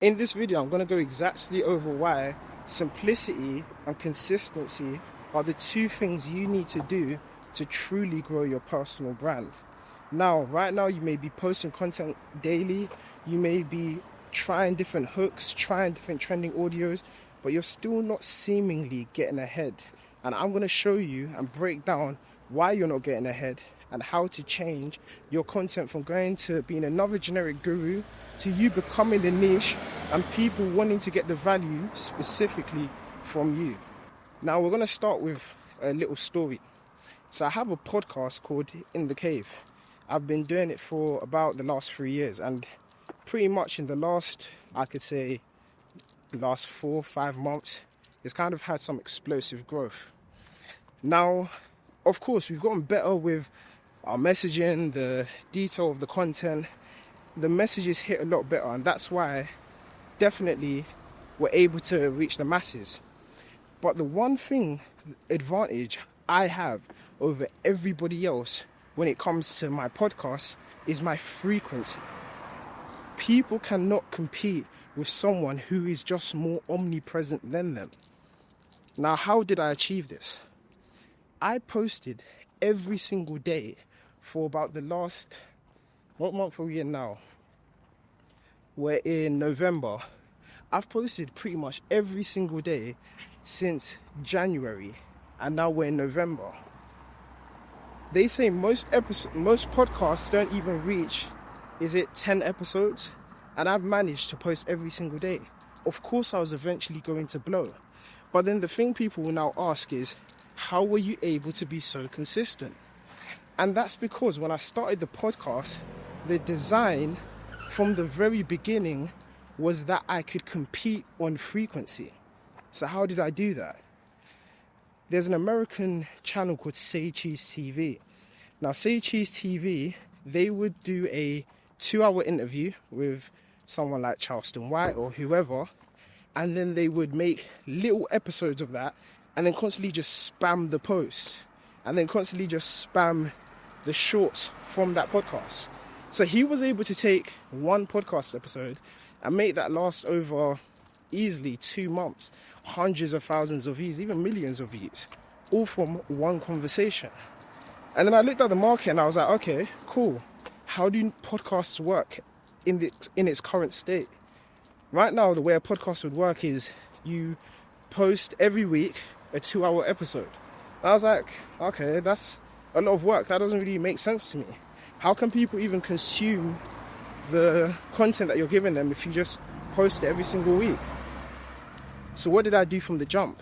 In this video, I'm going to go exactly over why simplicity and consistency are the two things you need to do to truly grow your personal brand. Now, right now, you may be posting content daily, you may be trying different hooks, trying different trending audios, but you're still not seemingly getting ahead. And I'm going to show you and break down why you're not getting ahead and how to change your content from going to being another generic guru to you becoming the niche and people wanting to get the value specifically from you. Now, we're going to start with a little story. So I have a podcast called In the Cave. I've been doing it for about the last 3 years, and pretty much in the last, I could say, the last 4-5 months, it's kind of had some explosive growth. Now, of course, we've gotten better with our messaging, the detail of the content. The messages hit a lot better, and that's why definitely we're able to reach the masses. But the one thing advantage I have over everybody else when it comes to my podcast is my frequency. People cannot compete with someone who is just more omnipresent than them. Now, how did I achieve this? I posted every single day for about the last, what month are we in now? We're in November. I've posted pretty much every single day since January, and now we're in November. They say most podcasts don't even reach, 10 episodes? And I've managed to post every single day. Of course I was eventually going to blow. But then the thing people will now ask is, how were you able to be so consistent? And that's because when I started the podcast, the design from the very beginning was that I could compete on frequency. So how did I do that? There's an American channel called Say Cheese TV. Now, Say Cheese TV, they would do a 2-hour interview with someone like Charleston White or whoever, and then they would make little episodes of that and then constantly just spam the post and then constantly just spam the shorts from that podcast. So he was able to take one podcast episode and make that last over easily 2 months, hundreds of thousands of views, even millions of views, all from one conversation. And then I looked at the market and I was like, okay, cool. How do podcasts work in its current state? Right now, the way a podcast would work is you post every week a 2-hour episode. And I was like, okay, that's a lot of work. That doesn't really make sense to me. How can people even consume the content that you're giving them if you just post it every single week? So what did I do from the jump?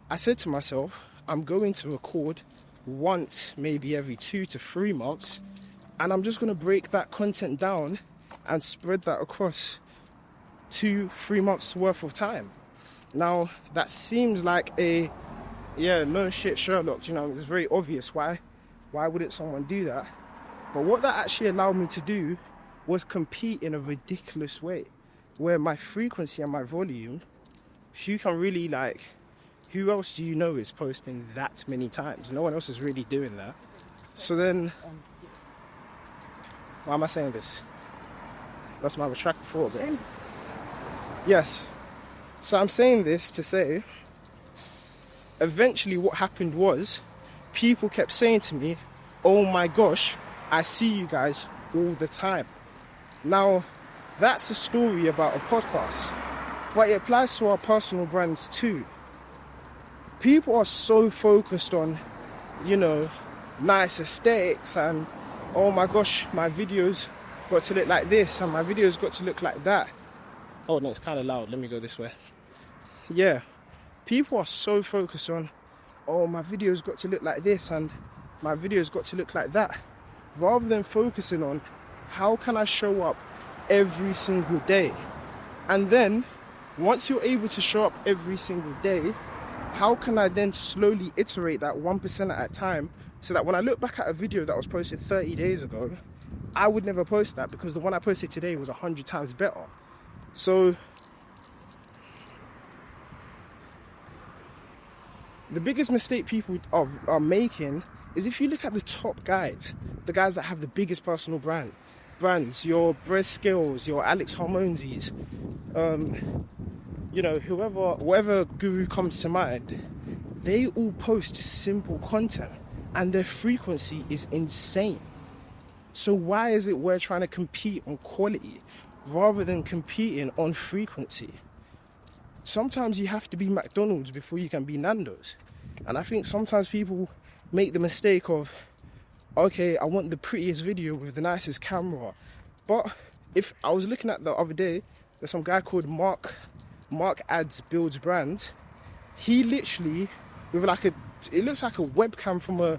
I said to myself, I'm going to record once, maybe every 2 to 3 months, and I'm just going to break that content down and spread that across 2-3 months worth of time. Now, that seems like no shit Sherlock, it's very obvious. Why wouldn't someone do that? But what that actually allowed me to do was compete in a ridiculous way, where my frequency and my volume, who else do you know is posting that many times? No one else is really doing that. So then, why am I saying this? That's my retracted thought bit. Yes. So I'm saying this to say, eventually what happened was, people kept saying to me, oh my gosh, I see you guys all the time. Now, that's a story about a podcast, but it applies to our personal brands too. People are so focused on, nice aesthetics and, oh my gosh, my videos got to look like this and my videos got to look like that. Oh no, it's kind of loud. Let me go this way. Yeah, people are so focused on, oh, my videos got to look like this and my videos got to look like that, rather than focusing on how can I show up every single day. And then once you're able to show up every single day, how can I then slowly iterate that 1% at a time, so that when I look back at a video that was posted 30 days ago, I would never post that because the one I posted today was 100 times better. So the biggest mistake people are making is, if you look at the top guys, the guys that have the biggest personal brand, brands, your Bread Skills, your Alex Hormonesies, you know, whatever guru comes to mind, they all post simple content and their frequency is insane. So why is it we're trying to compete on quality rather than competing on frequency? Sometimes you have to be McDonald's before you can be Nando's. And I think sometimes people make the mistake of, okay, I want the prettiest video with the nicest camera. But if I was looking at the other day, there's some guy called Mark Ads Builds Brands. He literally, with like it looks like a webcam from an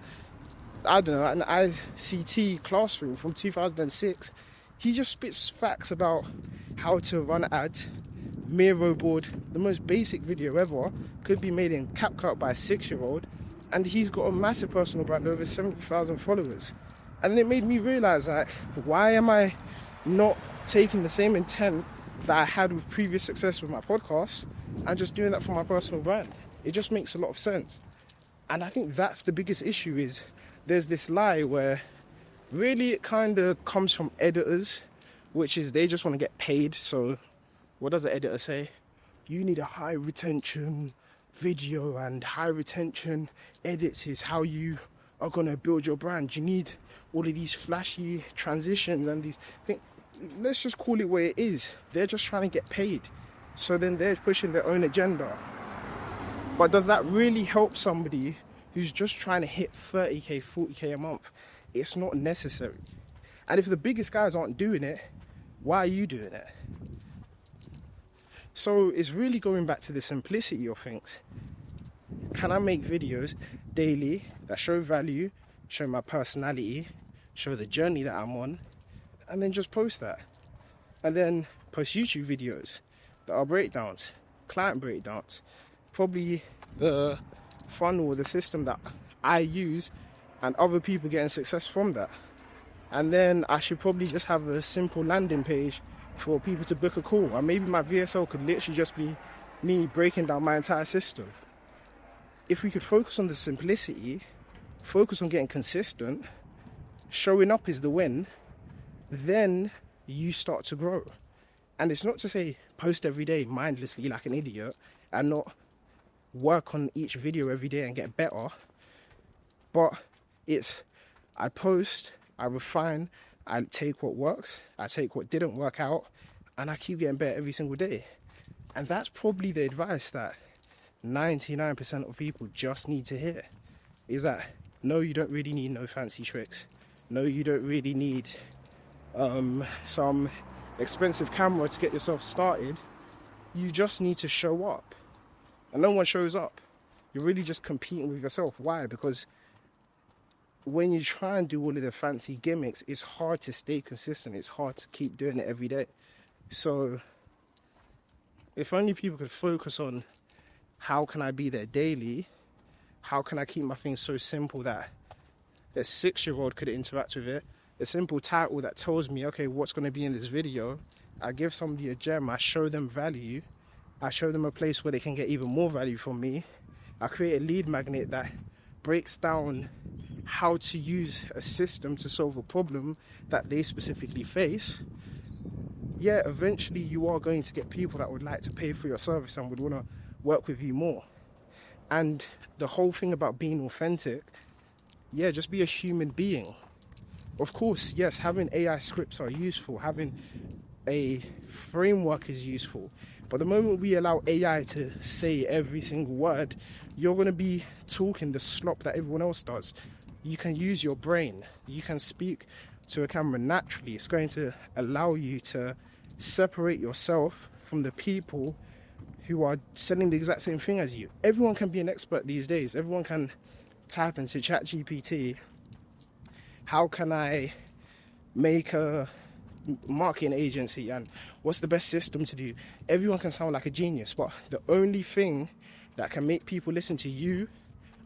ICT classroom from 2006. He just spits facts about how to run ads, Miro board, the most basic video ever, could be made in CapCut by a 6-year-old, and he's got a massive personal brand, over 70,000 followers. And then it made me realize, like, why am I not taking the same intent that I had with previous success with my podcast and just doing that for my personal brand? It just makes a lot of sense. And I think that's the biggest issue, is there's this lie where really it kind of comes from editors, which is they just want to get paid. So what does the editor say? You need a high retention video, and high retention edits is how you are going to build your brand. You need all of these flashy transitions and these things. Let's just call it what it is. They're just trying to get paid. So then they're pushing their own agenda. But does that really help somebody who's just trying to hit 30k, 40k a month? It's not necessary. And if the biggest guys aren't doing it, why are you doing it? So it's really going back to the simplicity of things. Can I make videos daily that show value, show my personality, show the journey that I'm on, and then just post that? And then post YouTube videos that are breakdowns, client breakdowns, probably the funnel or the system that I use and other people getting success from that. And then I should probably just have a simple landing page for people to book a call. And maybe my VSL could literally just be me breaking down my entire system. If we could focus on the simplicity, focus on getting consistent, showing up is the win, then you start to grow. And it's not to say post every day mindlessly like an idiot and not work on each video every day and get better. But it's, I post, I refine, I take what works, I take what didn't work out, and I keep getting better every single day. And that's probably the advice that 99% of people just need to hear, is that no, you don't really need no fancy tricks. No, you don't really need some expensive camera to get yourself started. You just need to show up. And no one shows up. You're really just competing with yourself. Why? Because when you try and do all of the fancy gimmicks, it's hard to stay consistent. It's hard to keep doing it every day. So if only people could focus on how can I be there daily? How can I keep my things so simple that a 6-year-old could interact with it? A simple title that tells me, okay, what's going to be in this video. I give somebody a gem. I show them value. I show them a place where they can get even more value from me. I create a lead magnet that breaks down how to use a system to solve a problem that they specifically face. Yeah, eventually you are going to get people that would like to pay for your service and would want to work with you more. And the whole thing about being authentic, yeah, just be a human being. Of course, yes, having AI scripts are useful, having a framework is useful, but the moment we allow AI to say every single word, you're going to be talking the slop that everyone else does. You can use your brain, you can speak to a camera naturally. It's going to allow you to separate yourself from the people who are selling the exact same thing as you. Everyone can be an expert these days. Everyone can type into ChatGPT, how can I make a marketing agency and what's the best system to do? Everyone can sound like a genius, but the only thing that can make people listen to you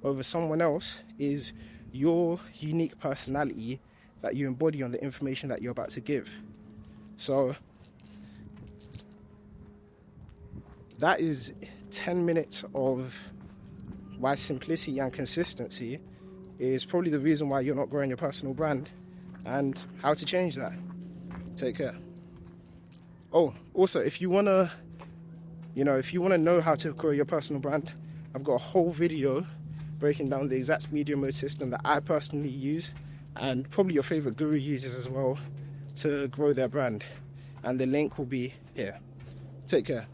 over someone else is your unique personality that you embody on the information that you're about to give. So that is 10 minutes of why simplicity and consistency is probably the reason why you're not growing your personal brand and how to change that. Take care. Oh, also, if you wanna, if you wanna know how to grow your personal brand, I've got a whole video breaking down the exact media mode system that I personally use, and probably your favorite guru uses as well, to grow their brand. And the link will be here. Take care.